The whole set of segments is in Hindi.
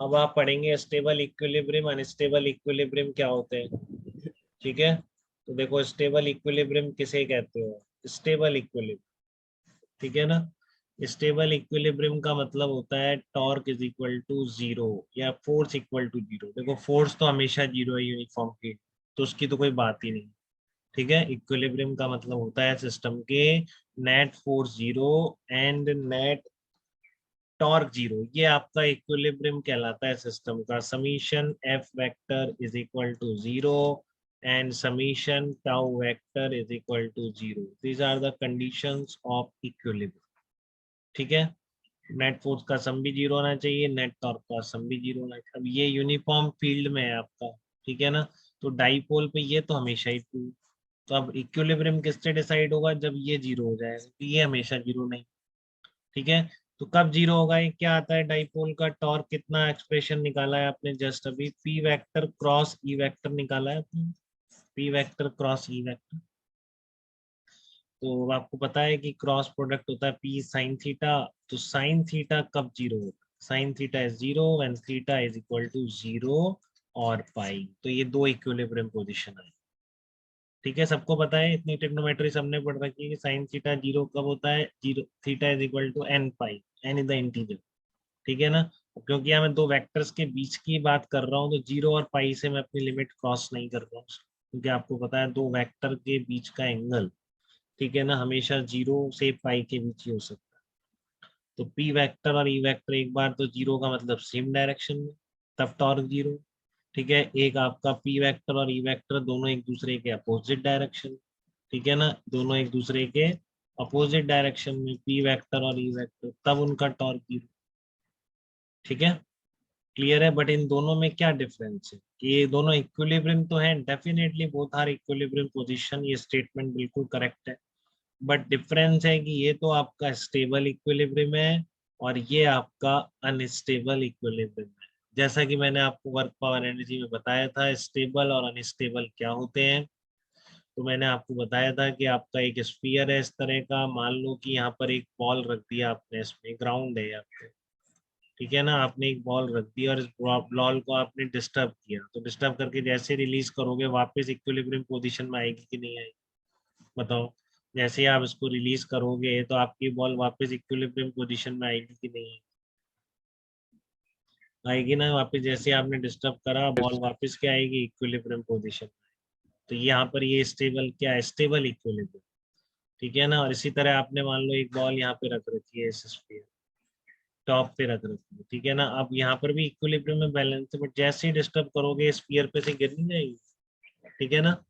अब आप पढ़ेंगे स्टेबल इक्विलिब्रियम, अनस्टेबल इक्विलिब्रियम क्या होते हैं। ठीक है, तो देखो स्टेबल इक्विलिब्रियम किसे कहते हो, स्टेबल इक्विलिब्रियम। ठीक है ना, स्टेबल इक्विलिब्रियम का मतलब होता है torque is equal to zero या फोर्स इक्वल टू जीरो। देखो फोर्स तो हमेशा जीरो है यूनिफॉर्म की, तो उसकी तो कोई बात ही नहीं। ठीक है, इक्विलिब्रियम का मतलब होता है सिस्टम के net force zero and net torque zero, ये आपका इक्विलिब्रियम कहलाता है सिस्टम का। Summation F vector is equal to zero and summation tau vector is equal to zero, these are the conditions of equilibrium. ठीक है, नेट फोर्स का सम भी जीरो होना चाहिए, नेट टॉर्क का सम भी जीरो होना चाहिए। अब ये यूनिफॉर्म फील्ड में है आपका। ठीक है ना, तो डाइपोल पे ये तो हमेशा ही ट्रू। तो अब इक्विलिब्रियम किससे डिसाइड होगा, जब ये जीरो हो जाएगा, तो ये हमेशा जीरो नहीं। ठीक है, तो कब जीरो होगा, ये क्या आता है डाइपोल का टॉर्क, कितना एक्सप्रेशन निकाला है आपने जस्ट अभी, P vector cross E vector निकाला है आपने, P vector cross E vector. तो आपको पता है कि क्रॉस प्रोडक्ट होता है पी साइन थीटा। तो साइन थीटा कब जीरो होगा, sine theta is zero when theta is equal to zero और पाई। तो ये दो इक्विलिब्रियम पोजीशन है। ठीक है, सबको पता है, इतनी ट्रिग्नोमेट्री सबने पढ़ रखी है कि साइन थीटा जीरो कब होता है, zero theta is equal to n pi, n is the integer. ठीक है ना, क्योंकि यहाँ मैं दो वेक्टर्स के बीच की बात कर रहा हूँ, तो जीरो और पाई से मैं अपनी लिमिट क्रॉस नहीं कर रहा हूँ, क्योंकि आपको पता है दो वेक्टर के बीच का एंगल, ठीक है ना, हमेशा जीरो से पाई के बीच ही हो सकता है। तो पी वेक्टर और ई वेक्टर एक बार तो जीरो का मतलब सेम डायरेक्शन में, तब टॉर्क जीरो। ठीक है, एक आपका पी वेक्टर और ई वेक्टर दोनों एक दूसरे के अपोजिट डायरेक्शन। ठीक है ना, दोनों एक दूसरे के अपोजिट डायरेक्शन में पी वेक्टर और ई वेक्टर, तब उनका टॉर्क जीरो। ठीक है, क्लियर है। बट इन दोनों में क्या डिफरेंस है, कि ये दोनों इक्विलिब्रियम तो है, definitely both are equilibrium position, ये स्टेटमेंट बिल्कुल करेक्ट है। बट डिफरेंस है कि ये तो आपका स्टेबल इक्विलिब्रियम है और ये आपका अनस्टेबल इक्विलिब्रियम है। जैसा कि मैंने आपको वर्क पावर एनर्जी में बताया था स्टेबल और अनस्टेबल क्या होते हैं। तो मैंने आपको बताया था कि आपका एक स्फीयर है इस तरह का, मान लो कि यहाँ पर एक बॉल रख दिया आपने, इसमें ग्राउंड है यहाँ पे। ठीक है ना, आपने एक बॉल रख दी और इस बॉल को आपने डिस्टर्ब किया, तो डिस्टर्ब करके जैसे रिलीज करोगे वापस इक्विलिब्रियम पोजीशन में आएगी कि नहीं आएगी, बताओ। जैसे ही आप इसको रिलीज करोगे तो आपकी बॉल वापस इक्विलिब्रियम पोजीशन में आएगी कि नहीं आएगी ना, वापस जैसे आपने डिस्टर्ब करा बॉल वापस क्या आएगी, इक्विलिब्रियम पोजीशन में। तो यहाँ पर ये स्टेबल क्या है, स्टेबल इक्विलिब्रियम। ठीक है ना, और इसी तरह आपने मान लो एक बॉल यहाँ पे रख रखी है इस स्फीयर टॉप पे रख रखी है। ठीक है ना, अब यहाँ पर भी इक्विलिब्रियम में बैलेंस है, बट जैसे ही डिस्टर्ब करोगे स्फीयर पे से गिर नहीं जाएगी। ठीक है ना,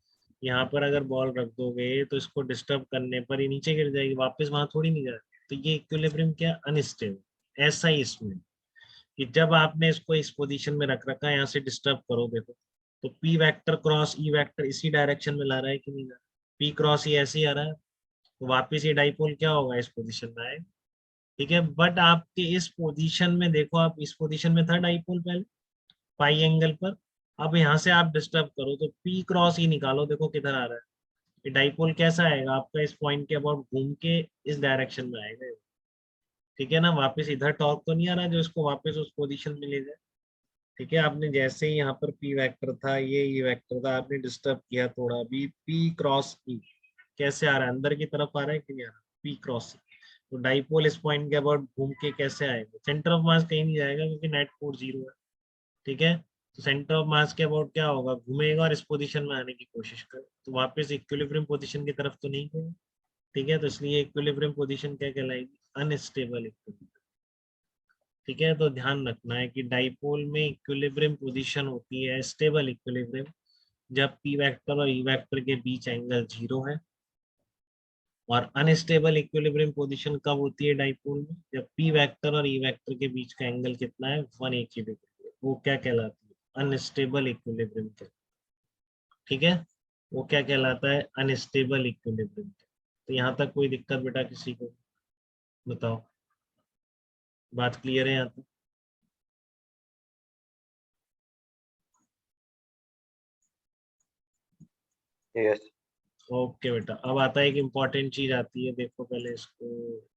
यहाँ पर अगर बॉल रख दोगे तो इसको डिस्टर्ब करने पर ही नीचे गिर जाएगी, वापस वहां थोड़ी नहीं जाएगी। तो ये इक्विलिब्रियम क्या, अनस्टेबल। ऐसा ही इसमें कि जब आपने इसको इस पोजीशन में रख रखा है, यहाँ से डिस्टर्ब करो देखो, तो P vector cross E vector इसी डायरेक्शन में ला रहा है कि नहीं ला रहा, पी क्रॉस ई ऐसे ही आ रहा है, तो वापिस ये डाइपोल क्या होगा, इस पोजीशन में आएगा। ठीक है, बट आपके इस पोजीशन में देखो, आप इस पोजीशन में था डाइपोल पहले पाई एंगल पर, अब यहाँ से आप डिस्टर्ब करो तो पी क्रॉस ही निकालो, देखो किधर आ रहा है, ये डाइपोल कैसा आएगा आपका, इस पॉइंट के अबाउट घूम के इस डायरेक्शन में आएगा। ठीक है ना, वापस इधर टॉर्क तो नहीं आ रहा जो इसको वापस उस पोजीशन में ले जाए। ठीक है, आपने जैसे ही यहाँ पर पी वेक्टर था, ये ई वेक्टर था, आपने डिस्टर्ब किया थोड़ा भी, पी क्रॉस ई कैसे आ रहा है, अंदर की तरफ आ रहा है कि नहीं आ रहा, पी क्रॉस। तो डाइपोल इस पॉइंट के अबाउट घूम के कैसे आएगा, सेंटर ऑफ मास कहीं नहीं जाएगा क्योंकि नेट फोर्स जीरो है। ठीक है, तो सेंटर ऑफ मास के अबाउट क्या होगा, घूमेगा और इस पोजीशन में आने की कोशिश करे, तो वापस इक्विलिब्रियम पोजीशन की तरफ तो नहीं गए। ठीक है, तो इसलिए इक्विलिब्रियम पोजीशन क्या कहलाएगी, अनस्टेबल इक्विलिब्रियम। ठीक है, तो ध्यान रखना है कि डाइपोल में इक्विलिब्रियम पोजीशन होती है स्टेबल इक्विलिब्रियम, जब पी वेक्टर और ई वेक्टर के बीच एंगल जीरो है। और अनस्टेबल इक्विलिब्रियम पोजीशन कब होती है डाइपोल में, जब पी वेक्टर और ई वेक्टर के बीच का एंगल कितना है, 180 डिग्री, वो क्या कहलाती है, अनस्टेबल इक्विलिब्रियम। ठीक है, वो क्या कहलाता है, अनस्टेबल इक्विलिब्रियम। तो यहाँ तक कोई दिक्कत बेटा किसी को, बताओ, बात क्लियर है यहाँ तक। यस। ओके बेटा, अब आता है एक इम्पॉर्टेंट चीज आती है, देखो पहले इसको